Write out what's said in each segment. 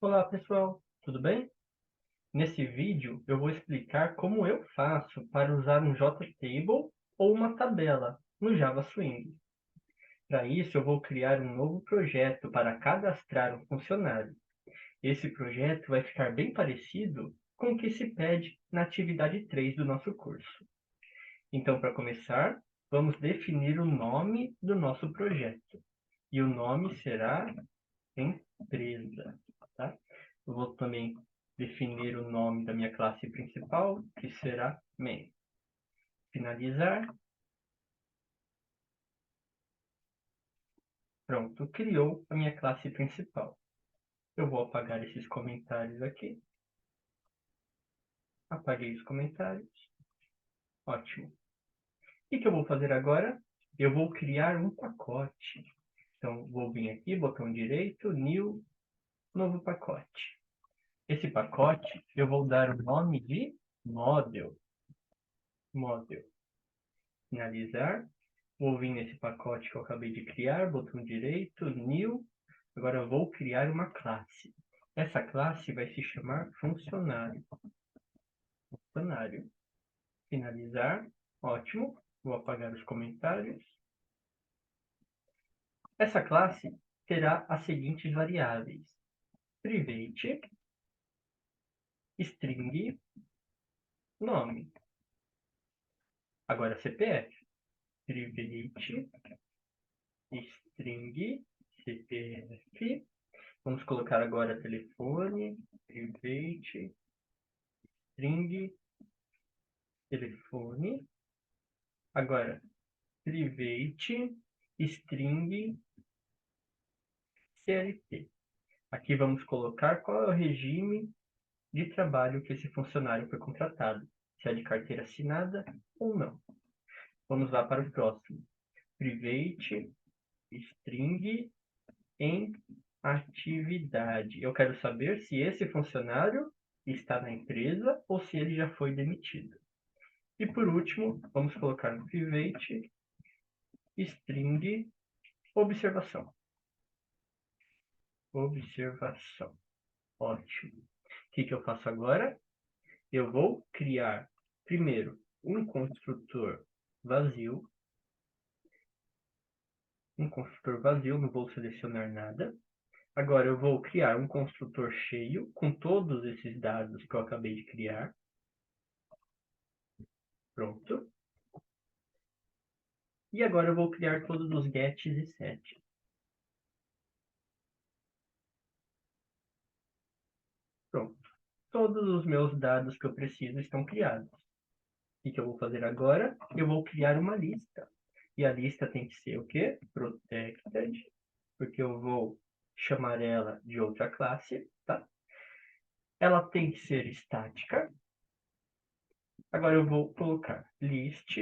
Olá pessoal, tudo bem? Nesse vídeo eu vou explicar como eu faço para usar um JTable ou uma tabela no Java Swing. Para isso eu vou criar um novo projeto para cadastrar um funcionário. Esse projeto vai ficar bem parecido com o que se pede na atividade 3 do nosso curso. Então, para começar, vamos definir o nome do nosso projeto. E o nome será empresa, tá? Eu vou também definir o nome da minha classe principal, que será main. Finalizar. Pronto, criou a minha classe principal. Eu vou apagar esses comentários aqui. Apaguei os comentários. Ótimo. O que eu vou fazer agora? Eu vou criar um pacote. Então, vou vir aqui, botão direito, New, novo pacote. Esse pacote, eu vou dar o nome de Model. Model. Finalizar. Vou vir nesse pacote que eu acabei de criar, botão direito, New. Agora eu vou criar uma classe. Essa classe vai se chamar funcionário. Funcionário. Finalizar. Ótimo. Vou apagar os comentários. Essa classe terá as seguintes variáveis: private, string, nome. Agora CPF. Private, string, CPF. Vamos colocar agora telefone, private, string, telefone. Agora, private, string, CLT. Aqui vamos colocar qual é o regime de trabalho que esse funcionário foi contratado. Se é de carteira assinada ou não. Vamos lá para o próximo. Private, string, em atividade. Eu quero saber se esse funcionário está na empresa ou se ele já foi demitido. E por último, vamos colocar no private, string, observação. Observação. Ótimo. O que eu faço agora? Eu vou criar, primeiro, um construtor vazio. Um construtor vazio, não vou selecionar nada. Agora eu vou criar um construtor cheio com todos esses dados que eu acabei de criar. Pronto. E agora eu vou criar todos os gets e sets. Pronto. Todos os meus dados que eu preciso estão criados. O que eu vou fazer agora? Eu vou criar uma lista. E a lista tem que ser o quê? Protected, porque eu vou chamar ela de outra classe, tá? Ela tem que ser estática. Agora eu vou colocar list,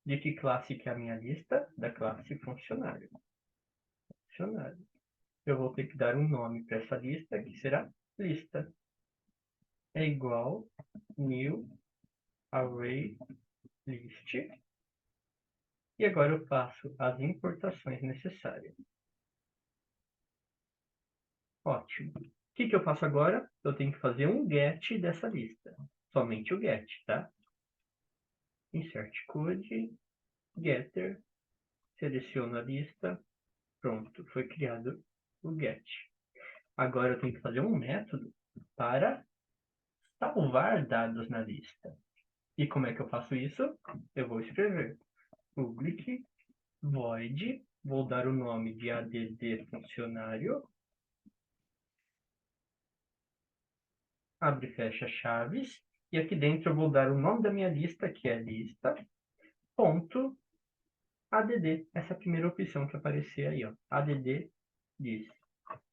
de que classe que é a minha lista? Da classe funcionário. Funcionário. Eu vou ter que dar um nome para essa lista, que será lista. É igual new array list. E agora eu faço as importações necessárias. Ótimo. O que eu faço agora? Eu tenho que fazer um get dessa lista. Somente o get, tá? Insert code, getter, seleciono a lista. Pronto, foi criado o get. Agora eu tenho que fazer um método para salvar dados na lista. E como é que eu faço isso? Eu vou escrever public void, vou dar o nome de add funcionário, abre e fecha chaves, e aqui dentro eu vou dar o nome da minha lista, que é lista, ponto, add, essa primeira opção que aparecer aí, ó, add diz,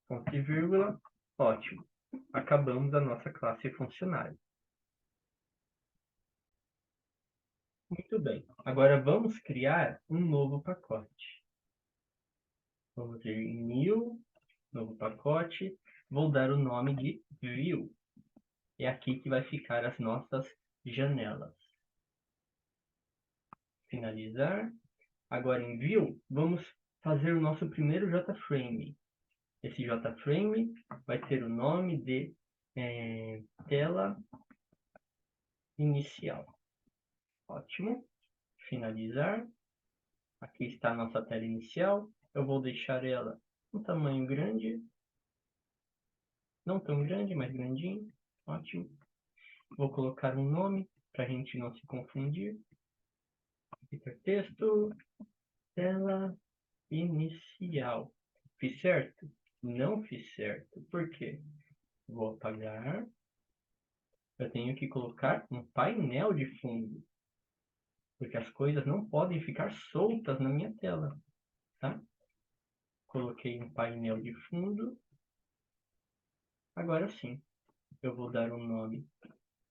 ponto e vírgula, ótimo. Acabamos a nossa classe funcionário. Muito bem. Agora vamos criar um novo pacote. Vamos vir em new, novo pacote. Vou dar o nome de view. É aqui que vai ficar as nossas janelas. Finalizar. Agora em view, vamos fazer o nosso primeiro JFrame. Esse JFrame vai ter o nome de tela inicial. Ótimo. Finalizar. Aqui está a nossa tela inicial. Eu vou deixar ela um tamanho grande. Não tão grande, mas grandinho. Ótimo. Vou colocar um nome para a gente não se confundir. Hipertexto. Tela inicial. Fiz certo? Não fiz certo. Por quê? Vou apagar. Eu tenho que colocar um painel de fundo. Porque as coisas não podem ficar soltas na minha tela. Tá? Coloquei um painel de fundo. Agora sim, eu vou dar um nome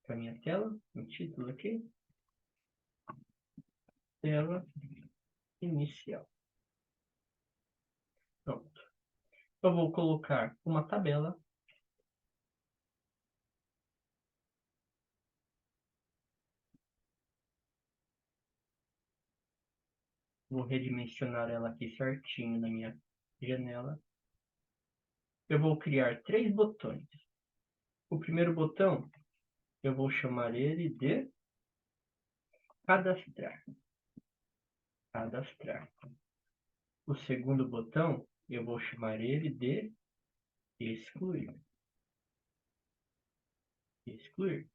para minha tela. Um título aqui. Tela inicial. Pronto. Eu vou colocar uma tabela. Vou redimensionar ela aqui certinho na minha janela. Eu vou criar 3 botões. O primeiro botão, eu vou chamar ele de cadastrar. Cadastrar. O segundo botão, eu vou chamar ele de excluir. Excluir.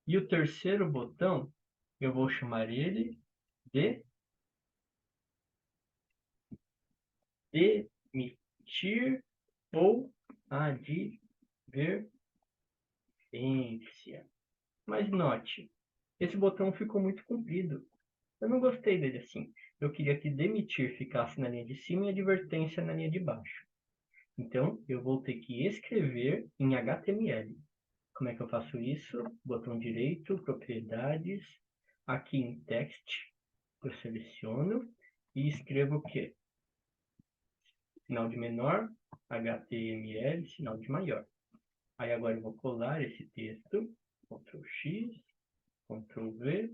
E o terceiro botão, eu vou chamar ele de demitir ou advertência. Mas note, esse botão ficou muito comprido. Eu não gostei dele assim. Eu queria que demitir ficasse na linha de cima e advertência na linha de baixo. Então, eu vou ter que escrever em HTML. Como é que eu faço isso? Botão direito, propriedades, aqui em text, eu seleciono e escrevo o quê? Sinal de menor, HTML, sinal de maior. Aí agora eu vou colar esse texto, Ctrl X, Ctrl V,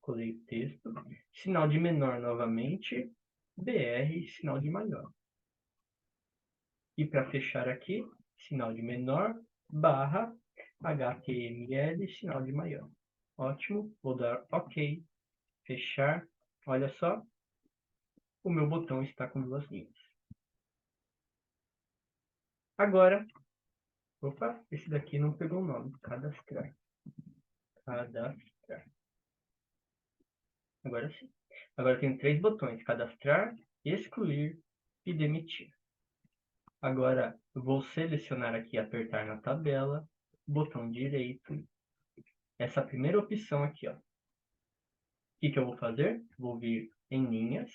colei o texto, sinal de menor novamente, BR, sinal de maior. E para fechar aqui, sinal de menor, barra, HTML, sinal de maior. Ótimo, vou dar OK, fechar. Olha só, o meu botão está com 2 linhas. Agora, opa, esse daqui não pegou o nome, cadastrar. Cadastrar. Agora sim. Agora eu tenho 3 botões, cadastrar, excluir e demitir. Agora eu vou selecionar aqui, apertar na tabela, botão direito, essa primeira opção aqui, ó. O que eu vou fazer? Vou vir em linhas,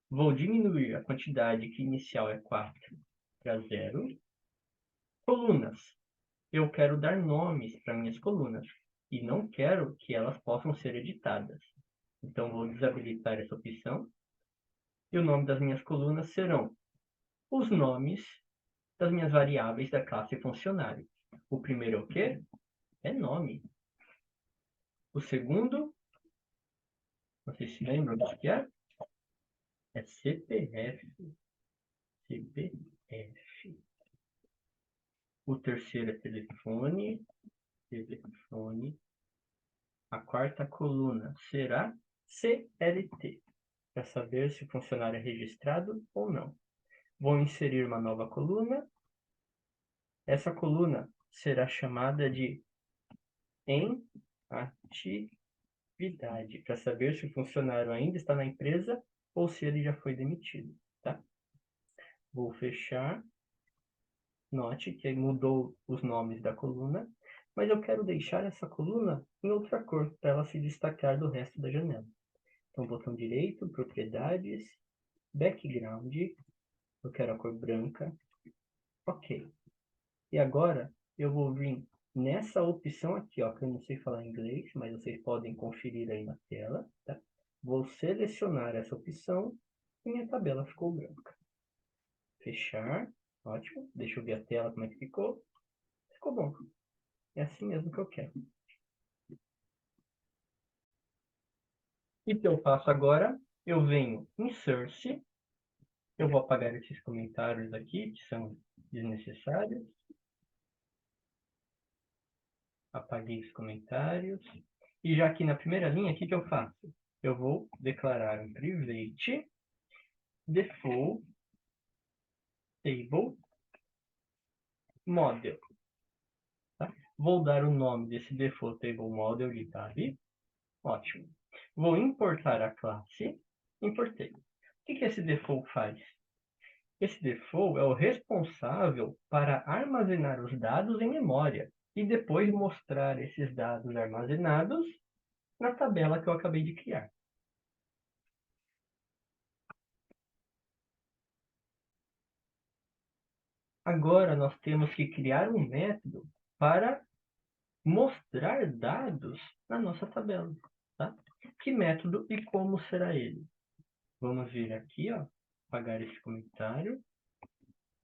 vou diminuir a quantidade que inicial é 4 para 0. Colunas. Eu quero dar nomes para minhas colunas e não quero que elas possam ser editadas. Então vou desabilitar essa opção. E o nome das minhas colunas serão os nomes das minhas variáveis da classe funcionário. O primeiro é o quê? É nome. O segundo, vocês se lembram do que é? É CPF. CPF. O terceiro é telefone. Telefone. A quarta coluna será CLT, para saber se o funcionário é registrado ou não. Vou inserir uma nova coluna. Essa coluna será chamada de em atividade, para saber se o funcionário ainda está na empresa ou se ele já foi demitido, tá? Vou fechar. Note que mudou os nomes da coluna, mas eu quero deixar essa coluna em outra cor, para ela se destacar do resto da janela. Então, botão direito, propriedades, background, eu quero a cor branca, ok. E agora, eu vou vir nessa opção aqui, ó, que eu não sei falar em inglês, mas vocês podem conferir aí na tela, tá? Vou selecionar essa opção e minha tabela ficou branca. Fechar, ótimo. Deixa eu ver a tela como é que ficou. Ficou bom. É assim mesmo que eu quero. E o que eu faço agora? Eu venho em Source, Eu vou apagar esses comentários aqui, que são desnecessários. Apaguei os comentários. E já aqui na primeira linha, o que eu faço? Eu vou declarar um private default table model. Tá? Vou dar o nome desse default table model de tab. Ótimo. Vou importar a classe. Importei. O que esse default faz? Esse default é o responsável para armazenar os dados em memória e depois mostrar esses dados armazenados na tabela que eu acabei de criar. Agora nós temos que criar um método para mostrar dados na nossa tabela. Tá? Que método e como será ele? Vamos vir aqui, ó, apagar esse comentário.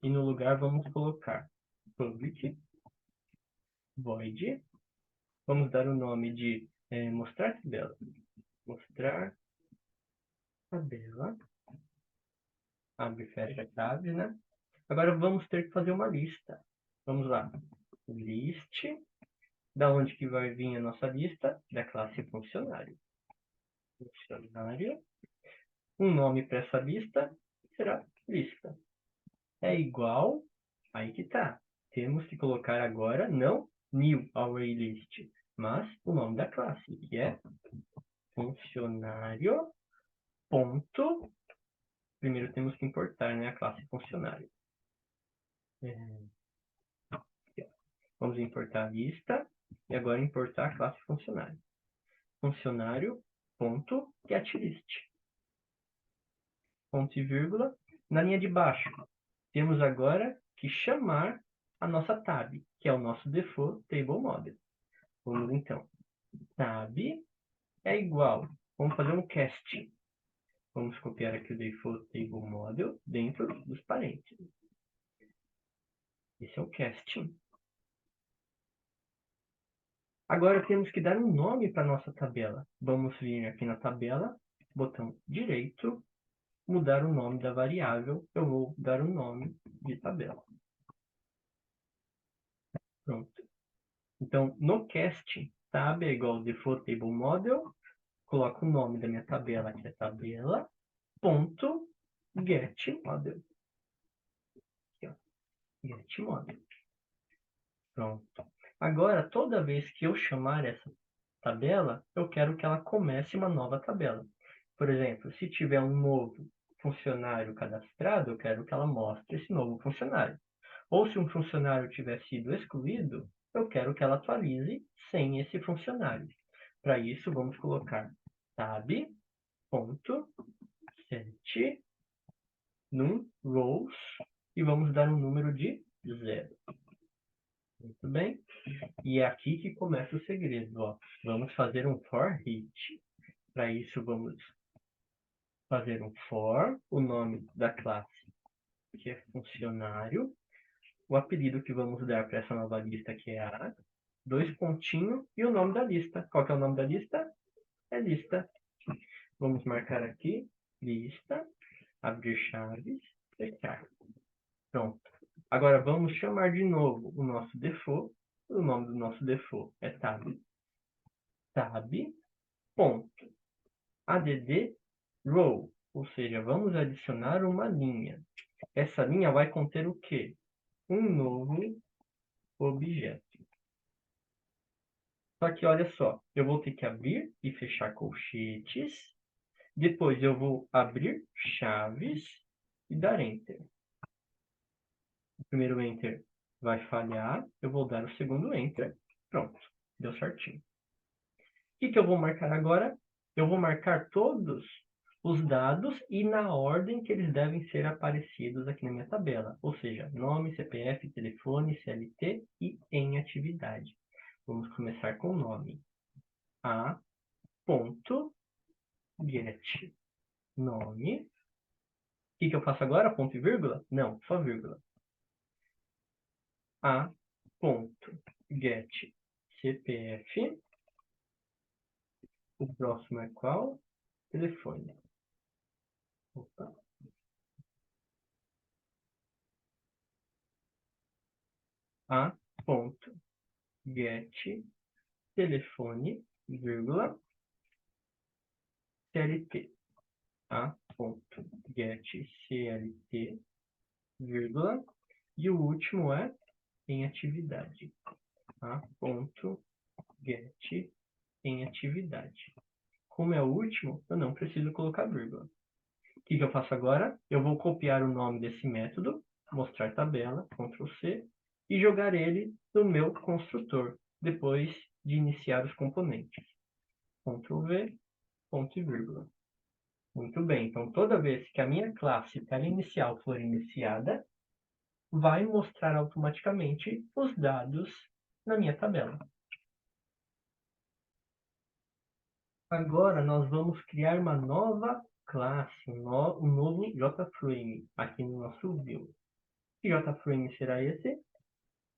E no lugar vamos colocar public void. Vamos dar o nome de mostrar tabela. Mostrar tabela. Abre e fecha chaves, né? Agora vamos ter que fazer uma lista. Vamos lá. List. Da onde que vai vir a nossa lista? Da classe funcionário. Funcionário. Um nome para essa lista será lista. É igual, aí que tá. Temos que colocar agora, não new ArrayList, mas o nome da classe, que é funcionário. Ponto. Primeiro temos que importar, né, a classe funcionário. Vamos importar a lista e agora importar a classe funcionário. Funcionário.getList. Ponto e vírgula. Na linha de baixo, temos agora que chamar a nossa tab, que é o nosso default table model. Vamos então. Tab é igual. Vamos fazer um casting. Vamos copiar aqui o default table model dentro dos parênteses. Esse é o casting. Agora temos que dar um nome para a nossa tabela. Vamos vir aqui na tabela, botão direito, mudar o nome da variável. Eu vou dar o nome de tabela. Pronto. Então, no casting, tab é igual ao default table model, coloco o nome da minha tabela, que é tabela, ponto, get model. Aqui, ó. Get model. Pronto. Agora, toda vez que eu chamar essa tabela, eu quero que ela comece uma nova tabela. Por exemplo, se tiver um novo funcionário cadastrado, eu quero que ela mostre esse novo funcionário. Ou se um funcionário tiver sido excluído, eu quero que ela atualize sem esse funcionário. Para isso, vamos colocar tab.set num rows e vamos dar um número de 0. Muito bem. E é aqui que começa o segredo. Ó. Vamos fazer um for each. Para isso, vamos fazer um for, o nome da classe, que é funcionário, o apelido que vamos dar para essa nova lista, que é a, 2 pontinhos, e o nome da lista. Qual que é o nome da lista? É lista. Vamos marcar aqui, lista, abrir chaves, fechar. Pronto. Agora vamos chamar de novo o nosso default. O nome do nosso default é tab. Tab, ponto, add row. Ou seja, vamos adicionar uma linha. Essa linha vai conter o quê? Um novo objeto. Só que olha só, eu vou ter que abrir e fechar colchetes. Depois eu vou abrir chaves e dar Enter. O primeiro Enter vai falhar, eu vou dar o segundo Enter. Pronto, deu certinho. O que eu vou marcar agora? Eu vou marcar todos os dados e na ordem que eles devem ser aparecidos aqui na minha tabela. Ou seja, nome, CPF, telefone, CLT e em atividade. Vamos começar com o nome. A. Get nome. O que eu faço agora? Ponto e vírgula? Não, só vírgula. A. Get CPF. O próximo é qual? Telefone. Opa. a ponto get telefone, vírgula, CLT. A ponto get CLT, vírgula, e o último é em atividade. A ponto get em atividade. Como é o último, eu não preciso colocar vírgula. O que eu faço agora? Eu vou copiar o nome desse método, mostrar tabela, Ctrl C, e jogar ele no meu construtor, depois de iniciar os componentes. Ctrl V, ponto e vírgula. Muito bem, então toda vez que a minha classe tela inicial for iniciada, vai mostrar automaticamente os dados na minha tabela. Agora nós vamos criar uma nova classe, um novo JFrame aqui no nosso View. Que JFrame será esse?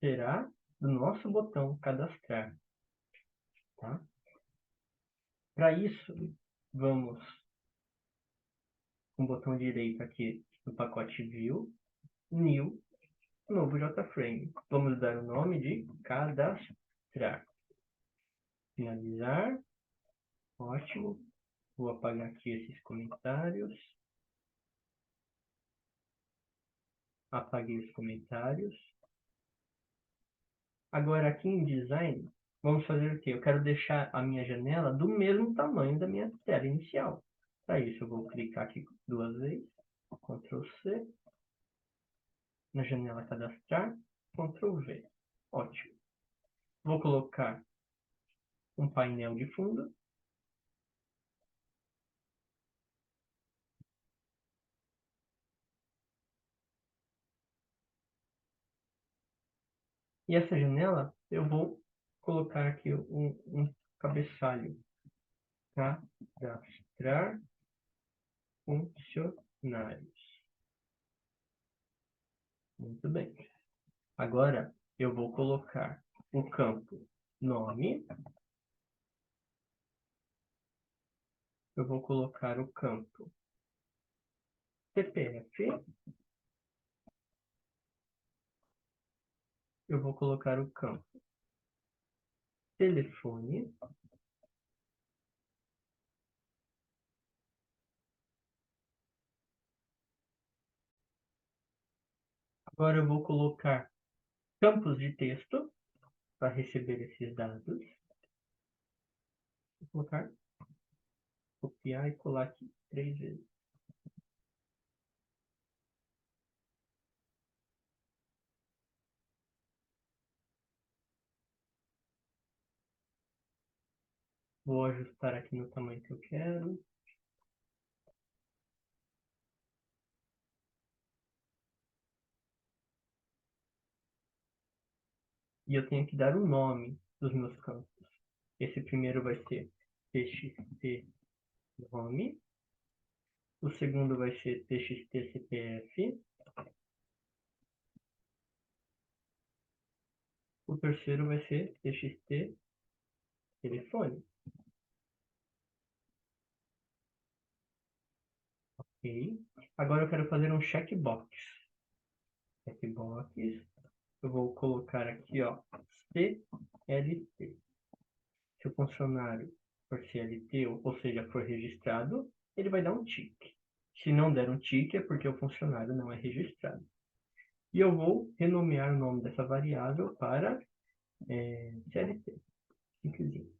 Será do nosso botão cadastrar. Tá? Para isso, vamos com o botão direito aqui no pacote View, New, novo JFrame. Vamos dar o nome de cadastrar. Finalizar. Ótimo. Vou apagar aqui esses comentários. Apaguei os comentários. Agora aqui em Design, vamos fazer o quê? Eu quero deixar a minha janela do mesmo tamanho da minha tela inicial. Para isso, eu vou clicar aqui duas vezes. Ctrl C. Na janela cadastrar. Ctrl V. Ótimo. Vou colocar um painel de fundo. E essa janela, eu vou colocar aqui um cabeçalho. Cadastrar funcionários. Muito bem. Agora, eu vou colocar o campo nome. Eu vou colocar o campo CPF. Eu vou colocar o campo telefone. Agora eu vou colocar campos de texto para receber esses dados. Vou colocar, copiar e colar aqui 3 vezes. Vou ajustar aqui no tamanho que eu quero. E eu tenho que dar o nome dos meus campos. Esse primeiro vai ser txt nome. O segundo vai ser txt CPF. O terceiro vai ser txt telefone. Ok. Agora eu quero fazer um checkbox. Checkbox. Eu vou colocar aqui, ó, CLT. Se o funcionário for CLT, ou seja, for registrado, ele vai dar um tique. Se não der um tique, é porque o funcionário não é registrado. E eu vou renomear o nome dessa variável para CLT. Simplesinho.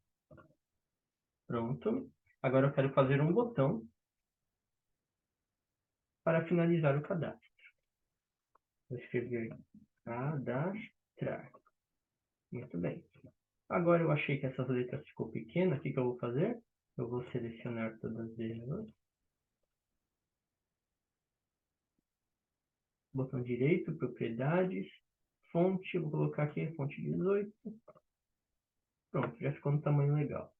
Pronto. Agora eu quero fazer um botão para finalizar o cadastro. Vou escrever cadastrar. Muito bem. Agora eu achei que essas letras ficou pequena. O que eu vou fazer? Eu vou selecionar todas elas. Botão direito, propriedades, fonte. Eu vou colocar aqui fonte 18. Pronto, já ficou no tamanho legal.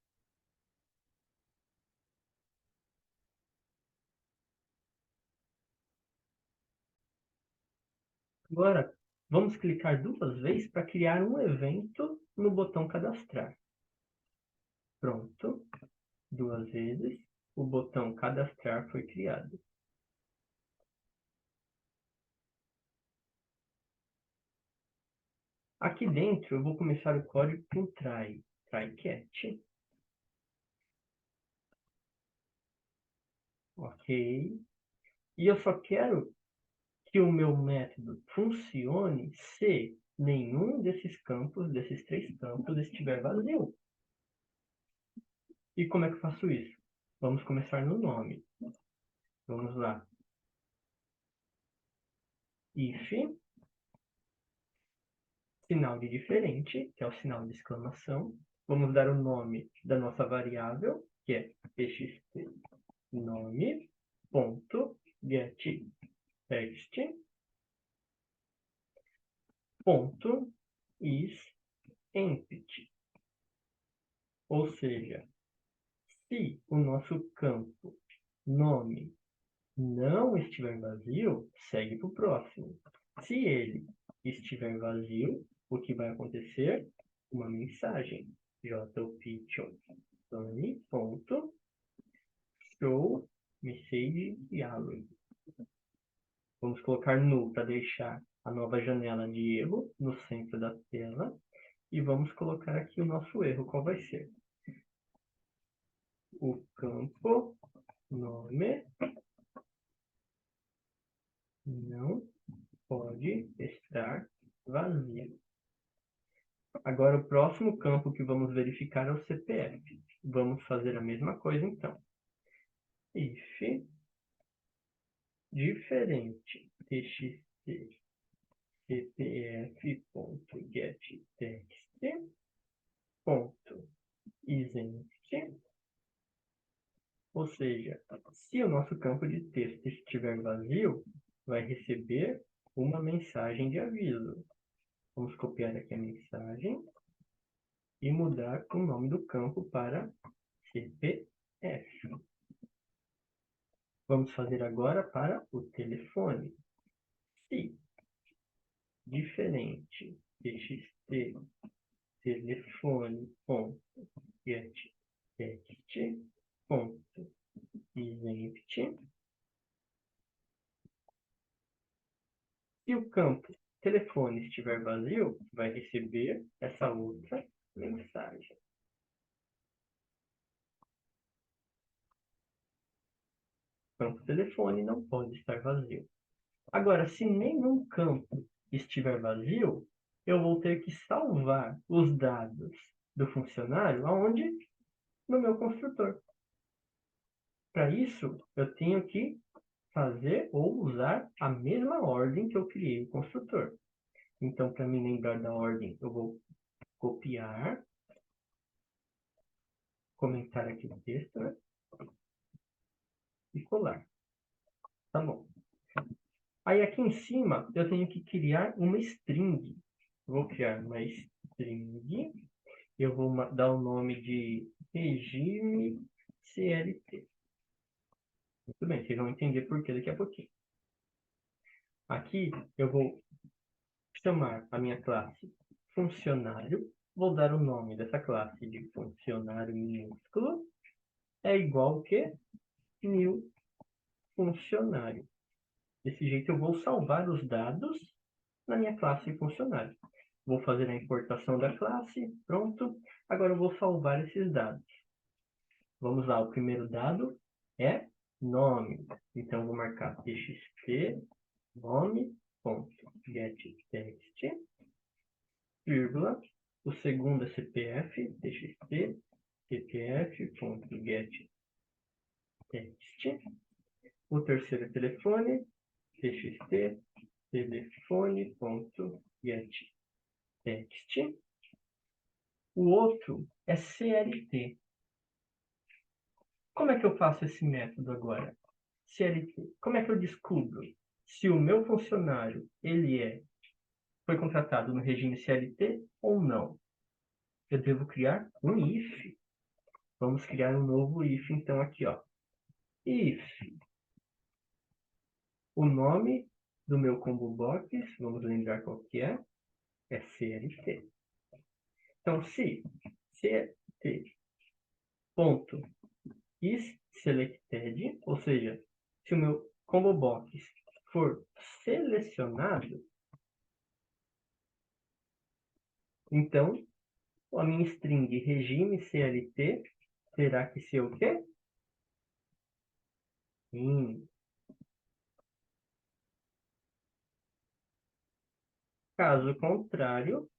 Agora, vamos clicar duas vezes para criar um evento no botão cadastrar. Pronto. Duas vezes. O botão cadastrar foi criado. Aqui dentro eu vou começar o código com try catch. Ok. E eu só quero que o meu método funcione se nenhum desses campos, desses 3 campos, estiver vazio. E como é que eu faço isso? Vamos começar no nome. Vamos lá. If, sinal de diferente, que é o sinal de exclamação. Vamos dar o nome da nossa variável, que é txt nome, ponto, get text, ponto, is empty. Ou seja, se o nosso campo nome não estiver vazio, segue para o próximo. Se ele estiver vazio, o que vai acontecer? Uma mensagem. Show message dialog. Vamos colocar null para deixar a nova janela de erro no centro da tela. E vamos colocar aqui o nosso erro. Qual vai ser? O campo nome não pode estar vazio. Agora, o próximo campo que vamos verificar é o CPF. Vamos fazer a mesma coisa, então. If diferente txt cpf.getText.isEmpty, ou seja, se o nosso campo de texto estiver vazio, vai receber uma mensagem de aviso. Vamos copiar aqui a mensagem e mudar o nome do campo para CPF. Vamos fazer agora para o telefone. Se diferente txt telefone.getText.isEmpty, se o campo telefone estiver vazio, vai receber essa outra mensagem. O campo telefone não pode estar vazio. Agora, se nenhum campo estiver vazio, eu vou ter que salvar os dados do funcionário aonde? No meu construtor. Para isso, eu tenho que fazer ou usar a mesma ordem que eu criei o construtor. Então, para me lembrar da ordem, eu vou copiar, comentar aqui o texto, né? E colar. Tá bom. Aí aqui em cima, eu tenho que criar uma string. Vou criar uma string. Eu vou dar o nome de regime CLT. Muito bem, vocês vão entender por que daqui a pouquinho. Aqui eu vou chamar a minha classe funcionário. Vou dar o nome dessa classe de funcionário minúsculo. É igual que new funcionário. Desse jeito eu vou salvar os dados na minha classe funcionário. Vou fazer a importação da classe, pronto. Agora eu vou salvar esses dados. Vamos lá, o primeiro dado é nome. Então eu vou marcar txt nome.getText, vírgula. O segundo é CPF, txt cpf.getText. O terceiro é telefone, txt telefone.getText. O outro é CLT. Como é que eu faço esse método agora? CLT. Como é que eu descubro se o meu funcionário foi contratado no regime CLT ou não? Eu devo criar um if. Vamos criar um novo if, então, aqui, ó. If o nome do meu combo box, vamos lembrar qual que é CLT. Então, se CLT.isSelected, ou seja, se o meu combo box for selecionado, Então, a minha string regime CLT terá que ser o quê? Caso contrário,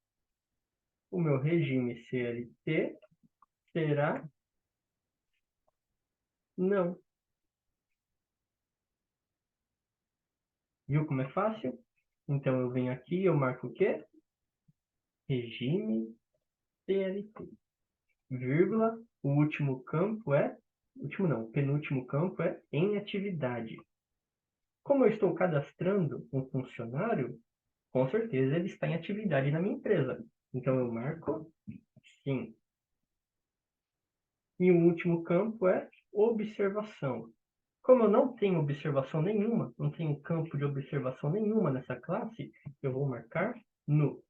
o meu regime CLT será não. Viu como é fácil? Então, eu venho aqui e eu marco o quê? Regime CLT. Vírgula, o último campo é... Último não, o penúltimo campo é em atividade. Como eu estou cadastrando um funcionário, com certeza ele está em atividade na minha empresa. Então, eu marco sim. E o último campo é observação. Como eu não tenho observação nenhuma, não tenho campo de observação nenhuma nessa classe, eu vou marcar no,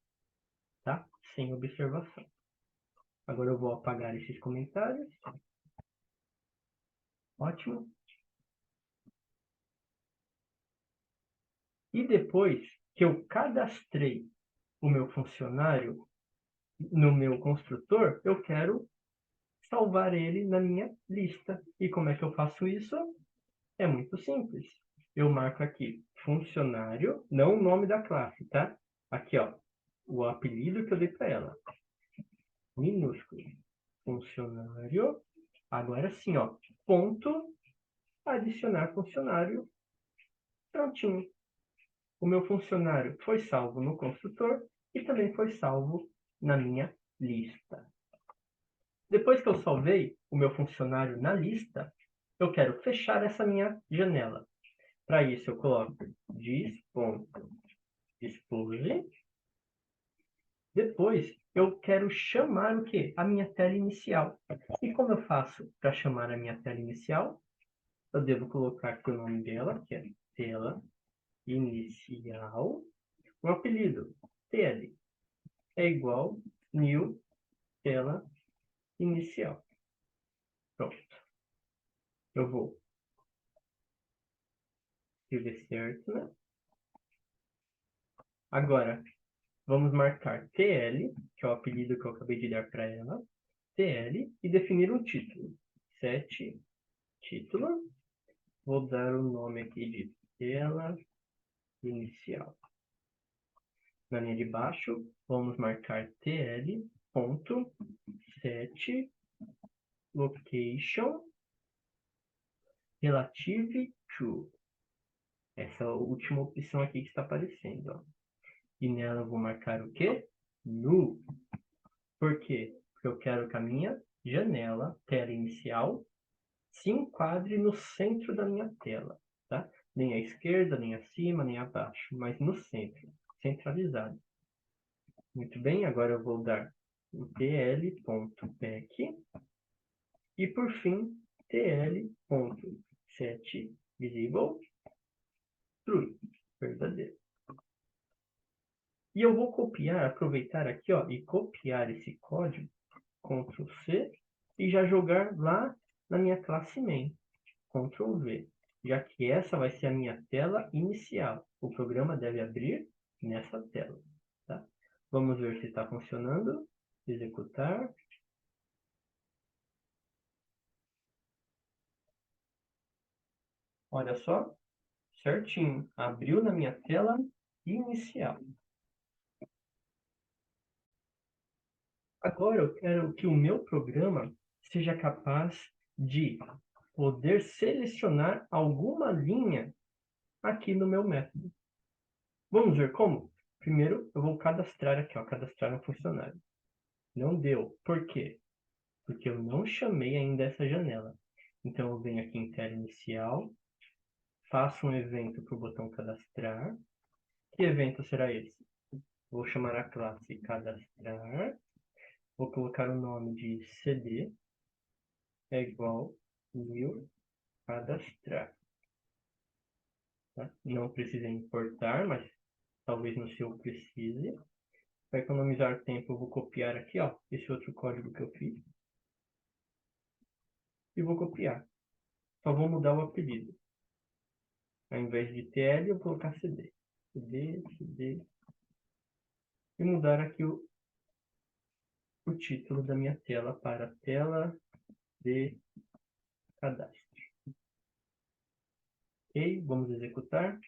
tá? Sem observação. Agora eu vou apagar esses comentários. Ótimo. E depois que eu cadastrei o meu funcionário no meu construtor, eu quero salvar ele na minha lista. E como é que eu faço isso? É muito simples. Eu marco aqui funcionário, não o nome da classe, tá? Aqui, ó, o apelido que eu dei para ela. Minúsculo. Funcionário. Agora sim, ó, ponto, adicionar funcionário. Prontinho. O meu funcionário foi salvo no construtor e também foi salvo na minha lista. Depois que eu salvei o meu funcionário na lista, eu quero fechar essa minha janela. Para isso, eu coloco dis.dispose. Depois, eu quero chamar o quê? A minha tela inicial. E como eu faço para chamar a minha tela inicial? Eu devo colocar aqui o nome dela, que é tela inicial. Um apelido, TL, é igual new tela inicial. Pronto. Eu vou escrever certo, né? Agora, vamos marcar TL, que é o apelido que eu acabei de dar para ela, TL, e definir um título. Set título. Vou dar o nome aqui de tela inicial. Na linha de baixo, vamos marcar tl.set location relative to. Essa é a última opção aqui que está aparecendo, ó. E nela eu vou marcar o quê? No. Por quê? Porque eu quero que a minha janela, tela inicial, se enquadre no centro da minha tela, tá? Nem à esquerda, nem acima, nem abaixo, mas no centro, centralizado. Muito bem, agora eu vou dar o tl.back e por fim tl.setVisible true, verdadeiro. E eu vou copiar, aproveitar aqui, ó, e copiar esse código, Ctrl C, e já jogar lá na minha classe main, Ctrl V, já que essa vai ser a minha tela inicial. O programa deve abrir nessa tela, tá? Vamos ver se está funcionando. Executar. Olha só, certinho. Abriu na minha tela inicial. Agora eu quero que o meu programa seja capaz de poder selecionar alguma linha aqui no meu método. Vamos ver como? Primeiro, eu vou cadastrar aqui, ó, cadastrar um funcionário. Não deu. Por quê? Porque eu não chamei ainda essa janela. Então, eu venho aqui em tela inicial, faço um evento para o botão cadastrar. Que evento será esse? Vou chamar a classe cadastrar. Vou colocar o nome de cd é igual new cadastrar. Tá? Não precisa importar, mas talvez no seu precise. Para economizar tempo, eu vou copiar aqui, ó, esse outro código que eu fiz. E vou copiar. Só vou mudar o apelido. Ao invés de TL, eu vou colocar CD. CD. E mudar aqui o título da minha tela para tela de cadastro. Ok, vamos executar.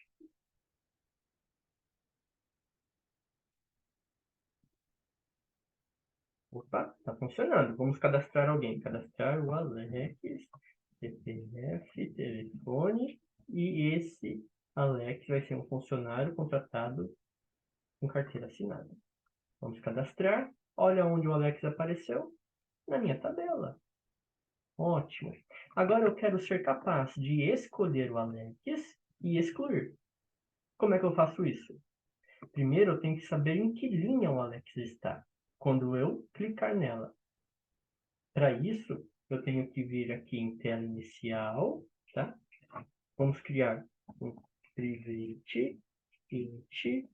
Opa, está funcionando. Vamos cadastrar alguém. Cadastrar o Alex, CPF, telefone, e esse Alex vai ser um funcionário contratado com carteira assinada. Vamos cadastrar. Olha onde o Alex apareceu. Na minha tabela. Ótimo. Agora eu quero ser capaz de escolher o Alex e excluir. Como é que eu faço isso? Primeiro eu tenho que saber em que linha o Alex está, quando eu clicar nela. Para isso, eu tenho que vir aqui em tela inicial, tá? Vamos criar um private int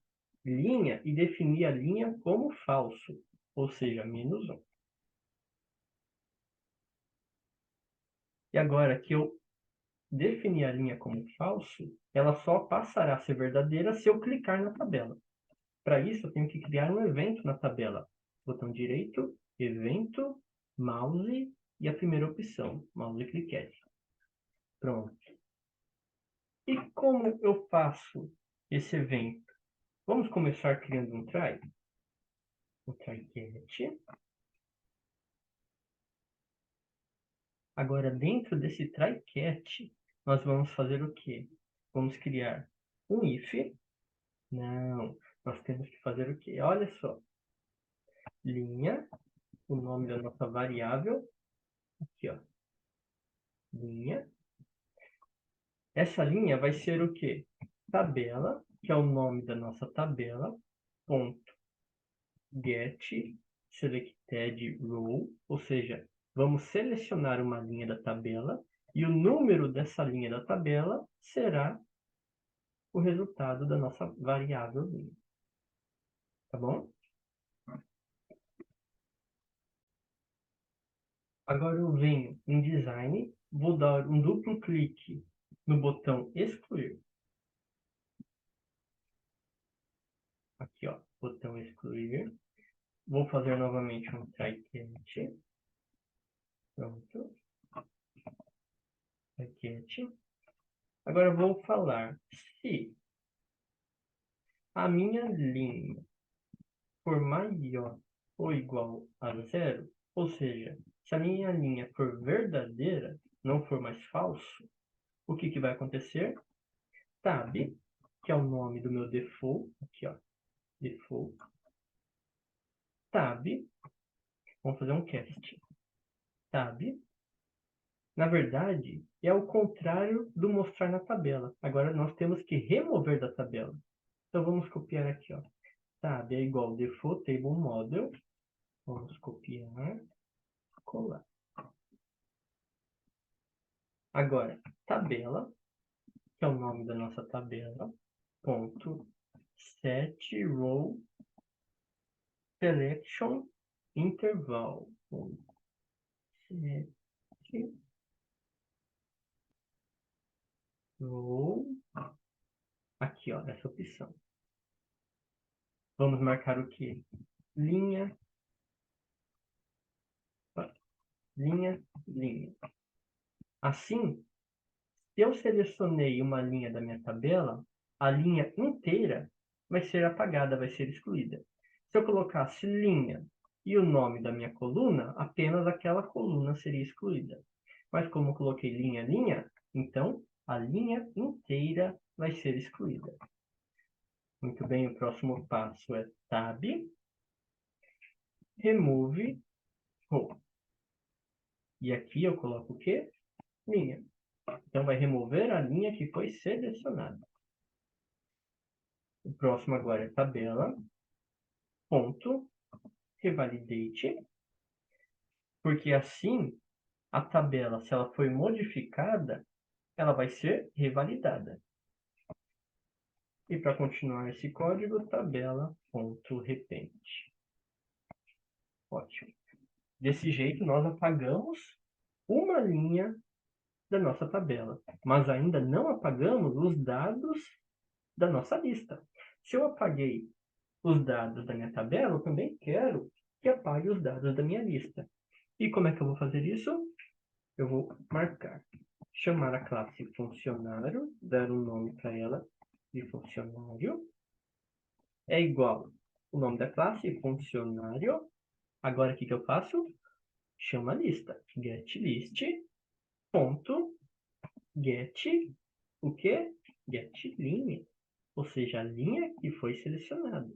linha e definir a linha como falso, ou seja, -1. E agora que eu definir a linha como falso, ela só passará a ser verdadeira se eu clicar na tabela. Para isso, eu tenho que criar um evento na tabela. Botão direito, evento, mouse e a primeira opção, mouse cliquete. Pronto. E como eu faço esse evento? Vamos começar criando um try. Um try get. Agora, dentro desse try catch, nós vamos fazer o quê? Vamos criar um if. Não, nós temos que fazer o quê? Olha só. Linha, o nome da nossa variável. Aqui, ó. Linha. Essa linha vai ser o quê? Tabela, que é o nome da nossa tabela, ponto get selected row, ou seja, vamos selecionar uma linha da tabela e o número dessa linha da tabela será o resultado da nossa variável linha. Tá bom? Agora eu venho em design, vou dar um duplo clique no botão excluir. Aqui, ó, botão excluir. Vou fazer novamente um try catch. Pronto. Try. Agora eu vou falar se a minha linha for maior ou igual a 0, ou seja, se a minha linha for verdadeira, não for mais falso, o que vai acontecer? Tab, que é o nome do meu default, aqui ó, default, tab, vamos fazer um cast, tab, na verdade, é o contrário do mostrar na tabela. Agora nós temos que remover da tabela. Então vamos copiar aqui, ó. Tab é igual default table model. Vamos copiar, colar. Agora, tabela, que é o nome da nossa tabela, ponto set row selection interval. Set row, aqui ó, essa opção. Vamos marcar o que? Linha, linha, linha. Assim, se eu selecionei uma linha da minha tabela, a linha inteira vai ser apagada, vai ser excluída. Se eu colocasse linha e o nome da minha coluna, apenas aquela coluna seria excluída. Mas como eu coloquei linha, linha, então a linha inteira vai ser excluída. Muito bem, o próximo passo é Tab, Remove Row. E aqui eu coloco o quê? Linha. Então vai remover a linha que foi selecionada. O próximo agora é tabela, ponto, revalidate, porque assim a tabela, se ela foi modificada, ela vai ser revalidada. E para continuar esse código, tabela.repente. Ótimo. Desse jeito, nós apagamos uma linha da nossa tabela, mas ainda não apagamos os dados da nossa lista. Se eu apaguei os dados da minha tabela, eu também quero que apague os dados da minha lista. E como é que eu vou fazer isso? Eu vou marcar, chamar a classe funcionário, dar um nome para ela de funcionário, é igual o nome da classe, funcionário. Agora o que eu faço? Chama a lista, getList, ponto, get, o quê? GetLinha, ou seja, a linha que foi selecionada.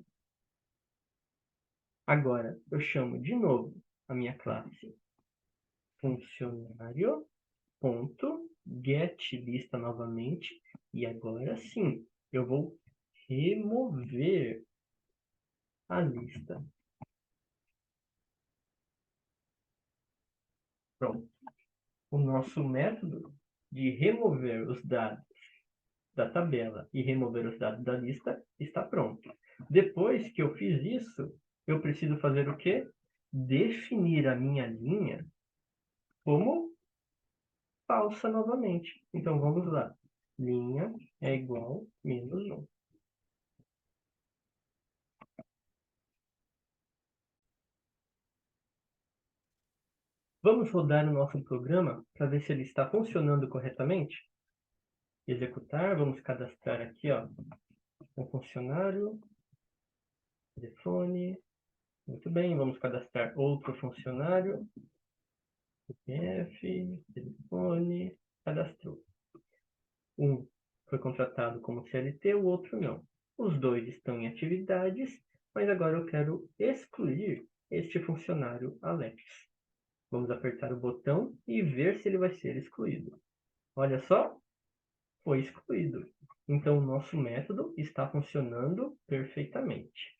Agora, eu chamo de novo a minha classe funcionário, ponto, getLista novamente, e agora sim, eu vou remover a lista. Pronto. O nosso método de remover os dados da tabela e remover os dados da lista está pronto. Depois que eu fiz isso, eu preciso fazer o quê? Definir a minha linha como falsa novamente. Então, vamos lá. Linha é igual menos 1. Vamos rodar o nosso programa para ver se ele está funcionando corretamente. Executar, vamos cadastrar aqui, ó, um funcionário, telefone. Muito bem, vamos cadastrar outro funcionário, CPF, telefone, cadastrou. Um foi contratado como CLT, o outro não. Os dois estão em atividades, mas agora eu quero excluir este funcionário Alex. Vamos apertar o botão e ver se ele vai ser excluído. Olha só, foi excluído. Então, o nosso método está funcionando perfeitamente.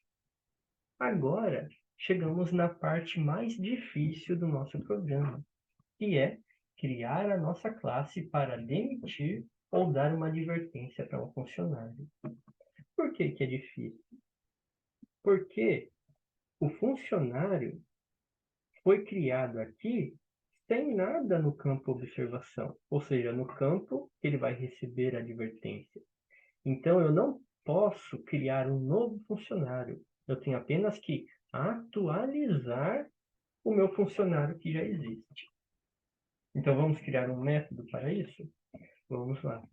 Agora, chegamos na parte mais difícil do nosso programa, que é criar a nossa classe para demitir ou dar uma advertência para um funcionário. Por que que é difícil? Porque o funcionário foi criado aqui sem nada no campo observação, ou seja, no campo que ele vai receber a advertência. Então, eu não posso criar um novo funcionário. Eu tenho apenas que atualizar o meu funcionário que já existe. Então, vamos criar um método para isso? Vamos lá.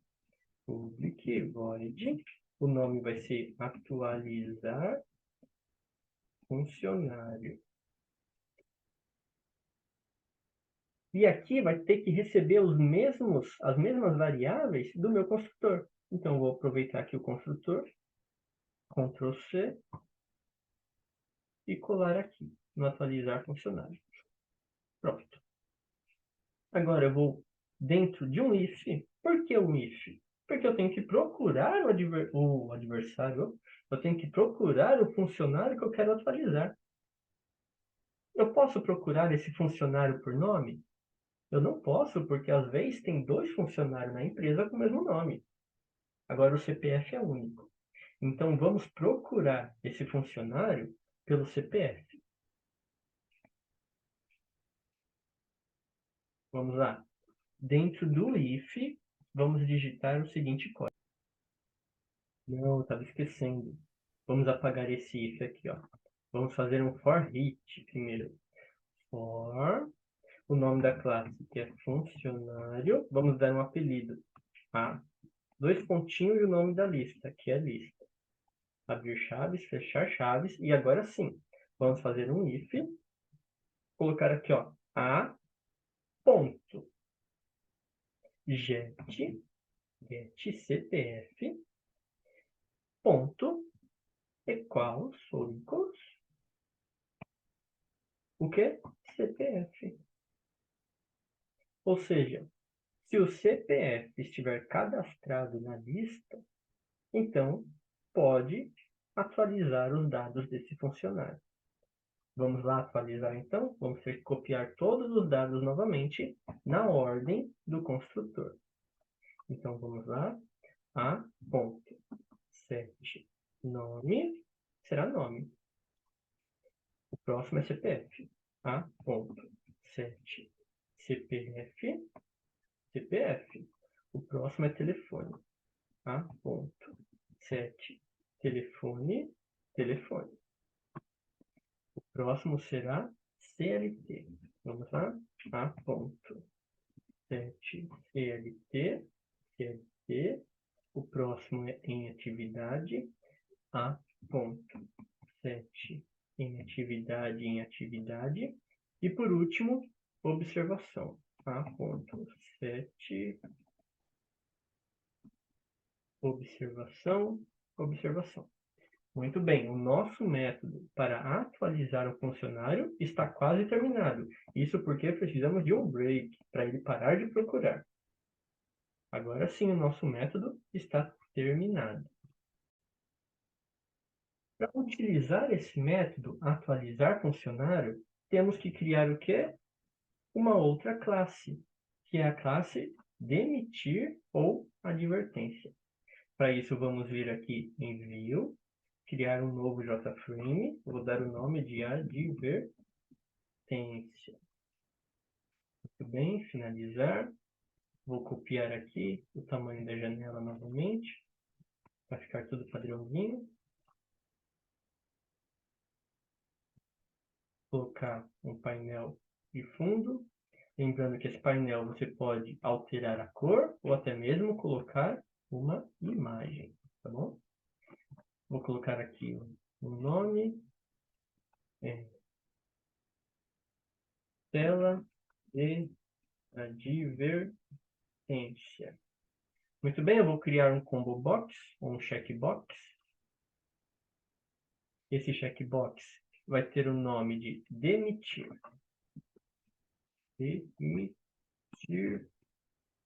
Public void. O nome vai ser atualizar funcionário. E aqui vai ter que receber as mesmas variáveis do meu construtor. Então, eu vou aproveitar aqui o construtor, Ctrl C, e colar aqui, no atualizar funcionário. Pronto. Agora eu vou dentro de um if. Por que um if? Porque eu tenho que procurar o adversário, eu tenho que procurar o funcionário que eu quero atualizar. Eu posso procurar esse funcionário por nome? Eu não posso, porque às vezes tem dois funcionários na empresa com o mesmo nome. Agora o CPF é único. Então vamos procurar esse funcionário pelo CPF. Vamos lá. Dentro do if, vamos digitar o seguinte código. Não, eu estava esquecendo. Vamos apagar esse if aqui, ó. Vamos fazer um for each primeiro. For, o nome da classe que é funcionário. Vamos dar um apelido. A, dois pontinhos e o nome da lista, que é lista. Abrir chaves, fechar chaves. E agora sim, vamos fazer um if. Colocar aqui, ó, a ponto. Get CPF ponto equals o que? CPF. Ou seja, se o CPF estiver cadastrado na lista, então pode atualizar os dados desse funcionário. Vamos lá atualizar então? Vamos ter que copiar todos os dados novamente na ordem do construtor. Então vamos lá. A ponto 7 nome será nome. O próximo é CPF. A ponto 7 CPF, CPF. O próximo é telefone. A ponto 7 telefone, telefone. O próximo será CLT. Vamos lá? A ponto 7 CLT, CLT. O próximo é em atividade. A ponto 7 em atividade. E por último, observação. A ponto 7, observação. Muito bem, o nosso método para atualizar o funcionário está quase terminado. Isso porque precisamos de um break para ele parar de procurar. Agora sim, o nosso método está terminado. Para utilizar esse método, atualizar funcionário, temos que criar o quê? Uma outra classe, que é a classe demitir ou advertência. Para isso, vamos vir aqui em View, criar um novo JFrame, vou dar o nome de advertência. Muito bem, finalizar. Vou copiar aqui o tamanho da janela novamente, para ficar tudo padrãozinho. Colocar um painel de fundo. Lembrando que esse painel você pode alterar a cor ou até mesmo colocar uma imagem, tá bom? Vou colocar aqui o nome, tela de advertência. Muito bem, eu vou criar um combo box, ou um checkbox. Esse checkbox vai ter o nome de demitir. Demitir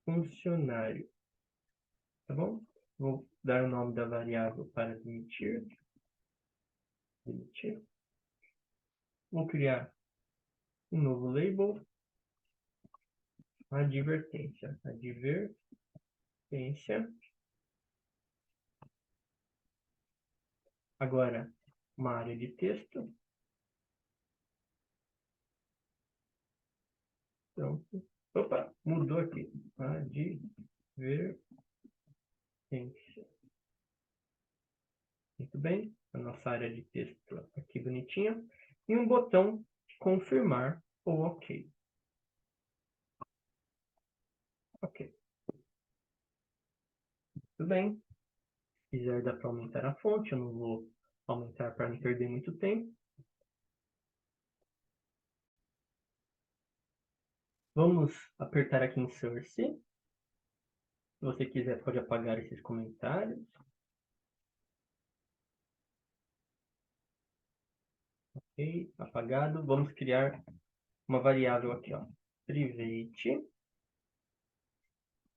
funcionário. Tá bom? Vou dar o nome da variável para demitir. Demitir. Vou criar um novo label. Advertência. Advertência. Agora, uma área de texto. Pronto. Opa, mudou aqui. Advertência. Muito bem. A nossa área de texto aqui bonitinha. E um botão confirmar ou OK. OK. Tudo bem. Se quiser, dá para aumentar a fonte. Eu não vou aumentar para não perder muito tempo. Vamos apertar aqui em Source. Se você quiser, pode apagar esses comentários. Ok, apagado. Vamos criar uma variável aqui, ó. Private.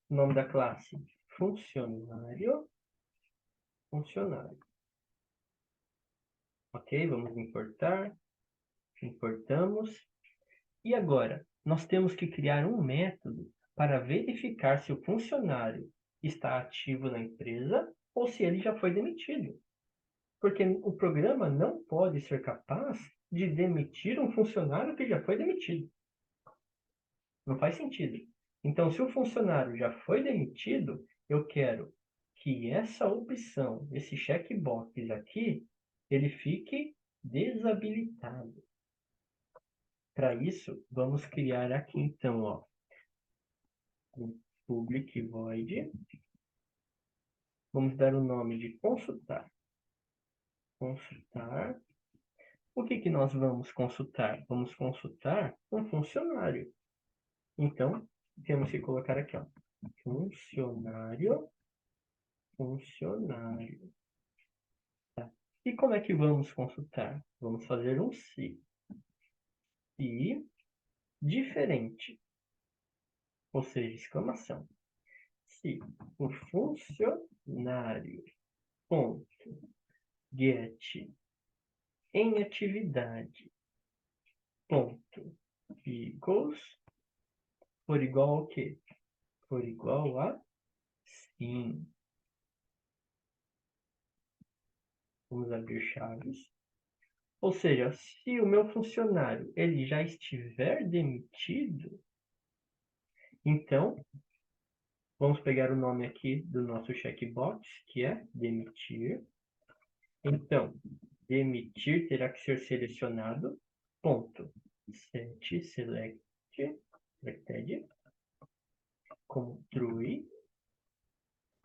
Nome da classe, funcionário. Funcionário. Ok, vamos importar. Importamos. E agora, nós temos que criar um método para verificar se o funcionário está ativo na empresa ou se ele já foi demitido. Porque o programa não pode ser capaz de demitir um funcionário que já foi demitido. Não faz sentido. Então, se o funcionário já foi demitido, eu quero que essa opção, esse checkbox aqui, ele fique desabilitado. Para isso, vamos criar aqui então, ó, um public void. Vamos dar o nome de consultar. Consultar. O que nós vamos consultar? Vamos consultar um funcionário. Então, temos que colocar aqui, ó, funcionário. Tá. E como é que vamos consultar? Vamos fazer um se. Se diferente. Ou seja, exclamação. Se o funcionário ponto get em atividade ponto equals for igual ao quê? For igual a sim. Vamos abrir chaves. Ou seja, se o meu funcionário ele já estiver demitido, então vamos pegar o nome aqui do nosso checkbox, que é demitir. Então, demitir terá que ser selecionado. ponto set selected como true.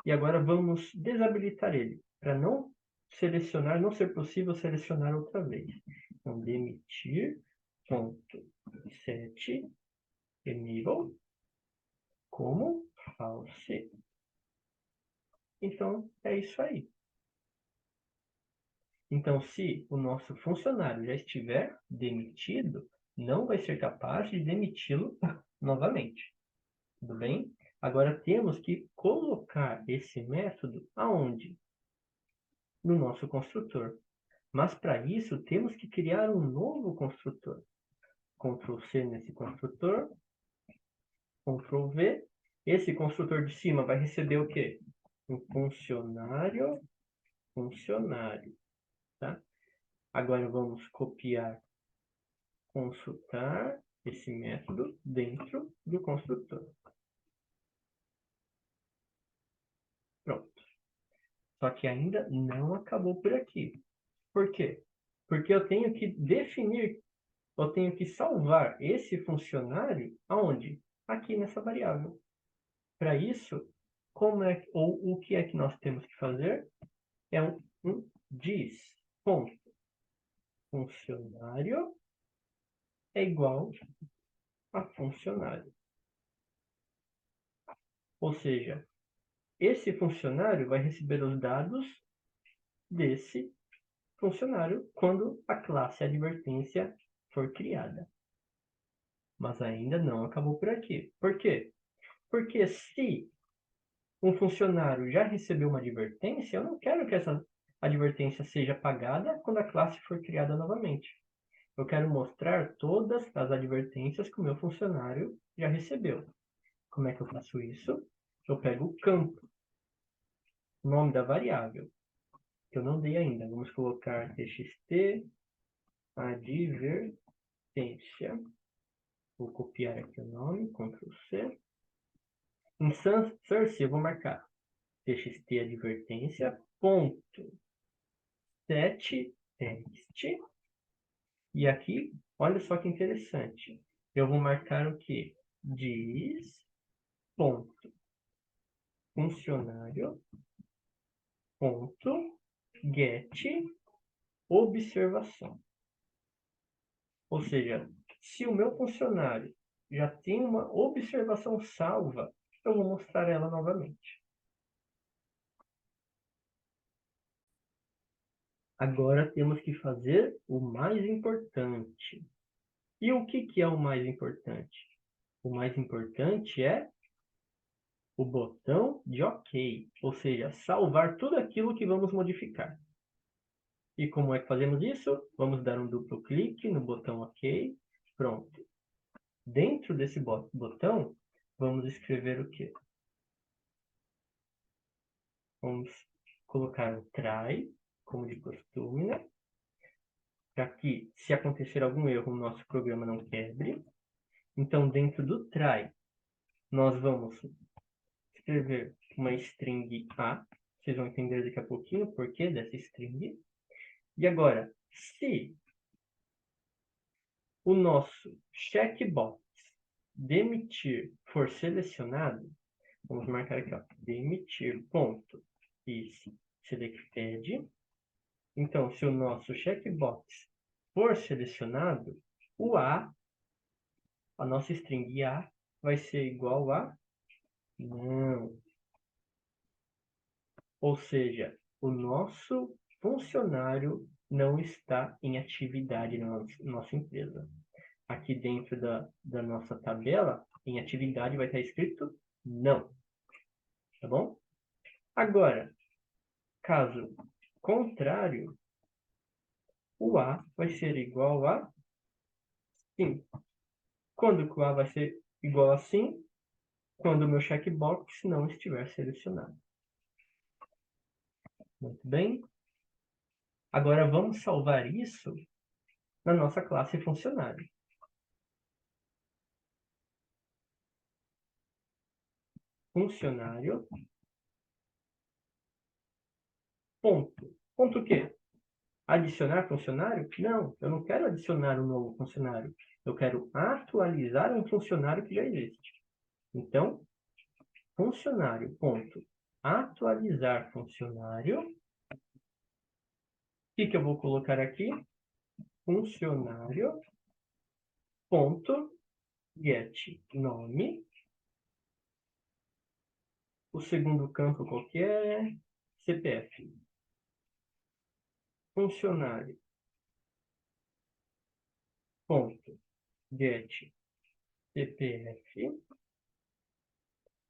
E agora vamos desabilitar ele, para não selecionar, não ser possível selecionar outra vez. Então, demitir ponto set enable como false. Então, é isso aí. Então, se o nosso funcionário já estiver demitido, não vai ser capaz de demiti-lo novamente. Tudo bem? Agora temos que colocar esse método aonde? No nosso construtor. Mas para isso temos que criar um novo construtor. Ctrl C nesse construtor, Ctrl V. Esse construtor de cima vai receber o quê? Um funcionário, tá? Agora vamos copiar, consultar esse método dentro do construtor. Pronto. Só que ainda não acabou por aqui. Por quê? Porque eu tenho que definir, eu tenho que salvar esse funcionário aonde? Aqui nessa variável. Para isso, ou o que é que nós temos que fazer? É um diz, ponto, funcionário é igual a funcionário. Ou seja, esse funcionário vai receber os dados desse funcionário quando a classe advertência for criada. Mas ainda não acabou por aqui. Por quê? Porque se um funcionário já recebeu uma advertência, eu não quero que essa advertência seja apagada quando a classe for criada novamente. Eu quero mostrar todas as advertências que o meu funcionário já recebeu. Como é que eu faço isso? Eu pego o campo, o nome da variável, que eu não dei ainda. Vamos colocar txt advertência. Vou copiar aqui o nome, Ctrl C. Em source eu vou marcar txt advertência, ponto, set text. E aqui, olha só que interessante. Eu vou marcar o que? Diz, ponto, funcionário, ponto, get, observação. Ou seja, se o meu funcionário já tem uma observação salva, eu vou mostrar ela novamente. Agora temos que fazer o mais importante. E o que é o mais importante? O mais importante é o botão de OK, ou seja, salvar tudo aquilo que vamos modificar. E como é que fazemos isso? Vamos dar um duplo clique no botão OK. Pronto. Dentro desse botão, vamos escrever o quê? Vamos colocar um try, como de costume, né? Para que, se acontecer algum erro, o nosso programa não quebre. Então, dentro do try, nós vamos escrever uma string A. Vocês vão entender daqui a pouquinho o porquê dessa string. E agora, se o nosso checkbox demitir for selecionado, vamos marcar aqui, ó, demitir, ponto, is selected. Então, se o nosso checkbox for selecionado, o A, a nossa string A, vai ser igual a não. Ou seja, o nosso funcionário não está em atividade na nossa empresa. Aqui dentro da nossa tabela, em atividade vai estar escrito não. Tá bom? Agora, caso contrário, o A vai ser igual a sim. Quando que o A vai ser igual a sim? Quando o meu checkbox não estiver selecionado. Muito bem. Agora vamos salvar isso na nossa classe funcionário. Funcionário. Ponto. Ponto o quê? Adicionar funcionário? Não, eu não quero adicionar um novo funcionário. Eu quero atualizar um funcionário que já existe. Então, funcionário, ponto. Atualizar funcionário. O que eu vou colocar aqui? Funcionário, ponto, get nome. O segundo campo qual que é? CPF. Funcionário, ponto, get CPF.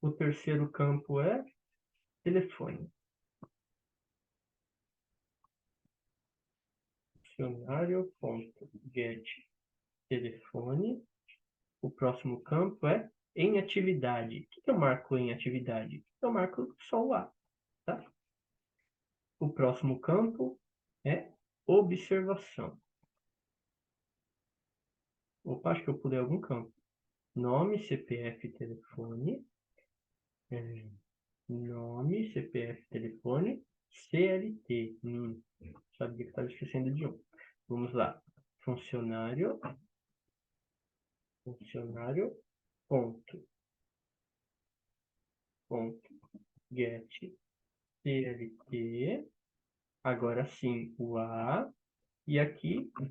O terceiro campo é telefone. Funcionário, ponto, get telefone. O próximo campo é em atividade. O que eu marco em atividade? Eu marco só o A, tá? O próximo campo é observação. Opa, acho que eu pulei algum campo. Nome, CPF, telefone. Nome, CPF, telefone. CLT. Sabia que estava esquecendo de um. Vamos lá. Funcionário. Funcionário. Ponto. Ponto. Get. CLT. Agora sim, o A. E aqui, o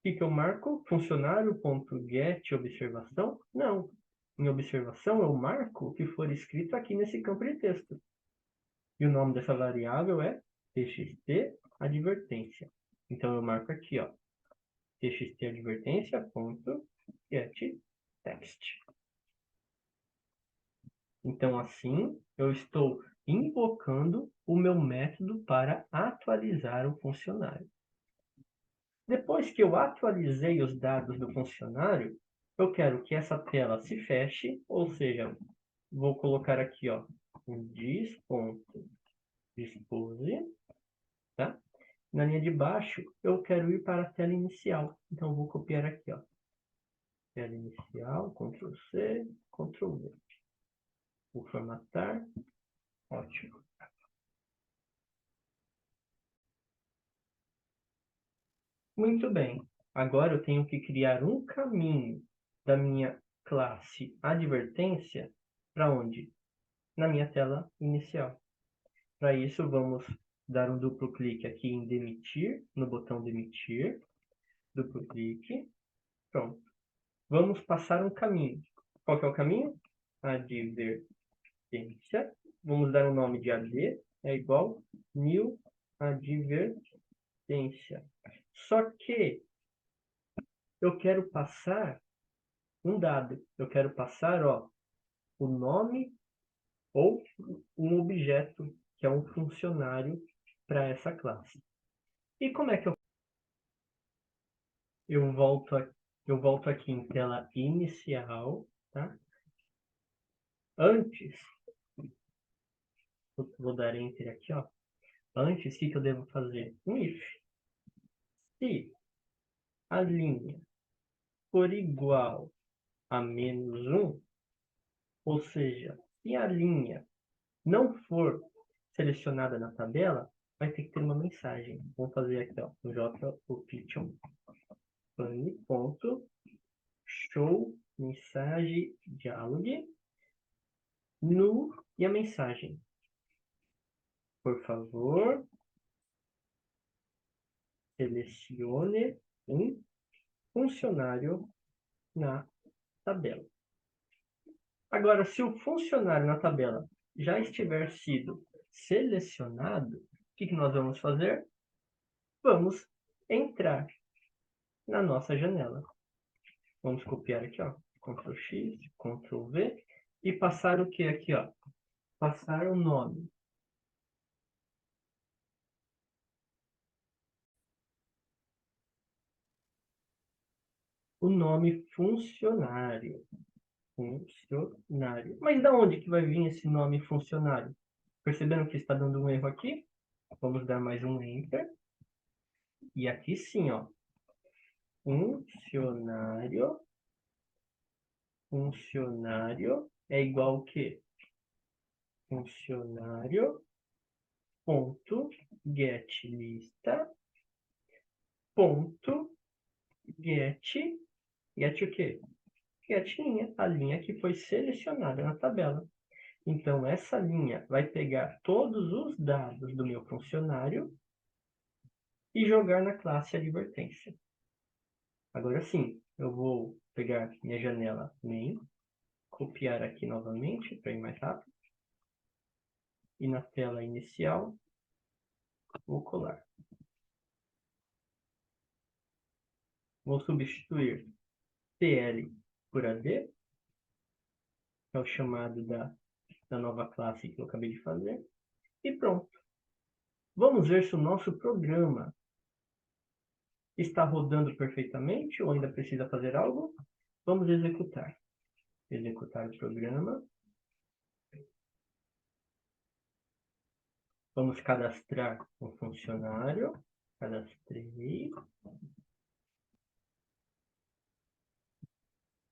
que eu marco? Funcionário.get observação? Não. Em observação, eu marco o que for escrito aqui nesse campo de texto. E o nome dessa variável é txt advertência. Então, eu marco aqui, ó, txt advertência.getText. Então, assim, eu estou invocando o meu método para atualizar o funcionário. Depois que eu atualizei os dados do funcionário, eu quero que essa tela se feche, ou seja, vou colocar aqui, ó, um dis.dispose, tá? Na linha de baixo, eu quero ir para a tela inicial. Então, eu vou copiar aqui, ó. Tela inicial, Ctrl C, Ctrl V. Vou formatar. Ótimo. Muito bem. Agora eu tenho que criar um caminho da minha classe advertência para onde? Na minha tela inicial. Para isso, vamos dar um duplo clique aqui em demitir, no botão demitir. Duplo clique. Pronto. Vamos passar um caminho. Qual que é o caminho? Advertência. Vamos dar o nome de AD, é igual new advertência. Só que eu quero passar um dado. Eu quero passar, ó, o nome ou um objeto, que é um funcionário para essa classe. E como é que eu volto aqui em tela inicial, tá? Antes, vou dar enter aqui, ó. Antes, o que eu devo fazer? Um if. Se a linha for igual a -1, ou seja, se a linha não for selecionada na tabela, vai ter que ter uma mensagem. Vamos fazer aqui, ó, j-o-python ponto show mensagem dialog no e a mensagem. Por favor, selecione um funcionário na tabela. Agora, se o funcionário na tabela já estiver sido selecionado, o que nós vamos fazer? Vamos entrar na nossa janela. Vamos copiar aqui, ó, Ctrl X, Ctrl V, e passar o que aqui, ó? Passar o nome. O nome funcionário. Funcionário. Mas da onde que vai vir esse nome funcionário? Percebendo que está dando um erro aqui? Vamos dar mais um Enter. E aqui sim, ó. Funcionário. Funcionário é igual o quê? Funcionário ponto get lista ponto get o quê? Get linha, a linha que foi selecionada na tabela. Então, essa linha vai pegar todos os dados do meu funcionário e jogar na classe advertência. Agora sim, eu vou pegar minha janela main, copiar aqui novamente para ir mais rápido. E na tela inicial, vou colar. Vou substituir TL por AD, que é o chamado da nova classe que eu acabei de fazer. E pronto. Vamos ver se o nosso programa está rodando perfeitamente ou ainda precisa fazer algo. Vamos executar. Executar o programa. Vamos cadastrar um funcionário. Cadastrei.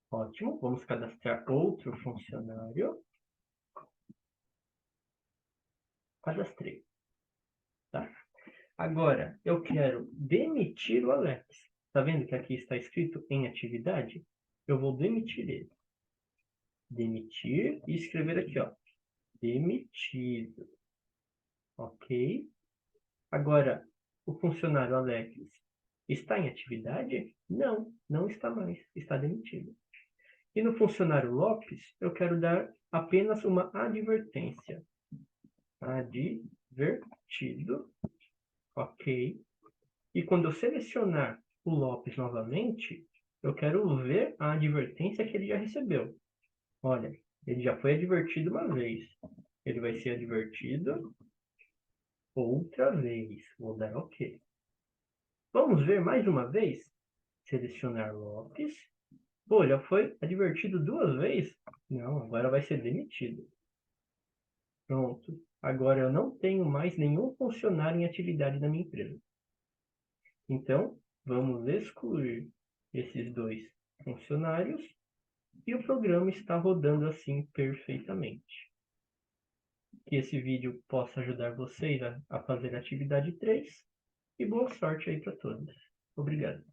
Ótimo. Vamos cadastrar outro funcionário. Cadastrei. Tá? Agora, eu quero demitir o Alex. Está vendo que aqui está escrito em atividade? Eu vou demitir ele. Demitir e escrever aqui, ó. Demitido. Ok? Agora, o funcionário Alex está em atividade? Não, não está mais. Está demitido. E no funcionário Lopes, eu quero dar apenas uma advertência. Advertido. Ok? E quando eu selecionar o Lopes novamente, eu quero ver a advertência que ele já recebeu. Olha, ele já foi advertido uma vez. Ele vai ser advertido outra vez. Vou dar OK. Vamos ver mais uma vez? Selecionar Lopes. Pô, já foi advertido 2 vezes? Não, agora vai ser demitido. Pronto. Agora eu não tenho mais nenhum funcionário em atividade na minha empresa. Então, vamos excluir esses 2 funcionários e o programa está rodando assim perfeitamente. Que esse vídeo possa ajudar vocês a fazer a atividade 3 e boa sorte aí para todos. Obrigado.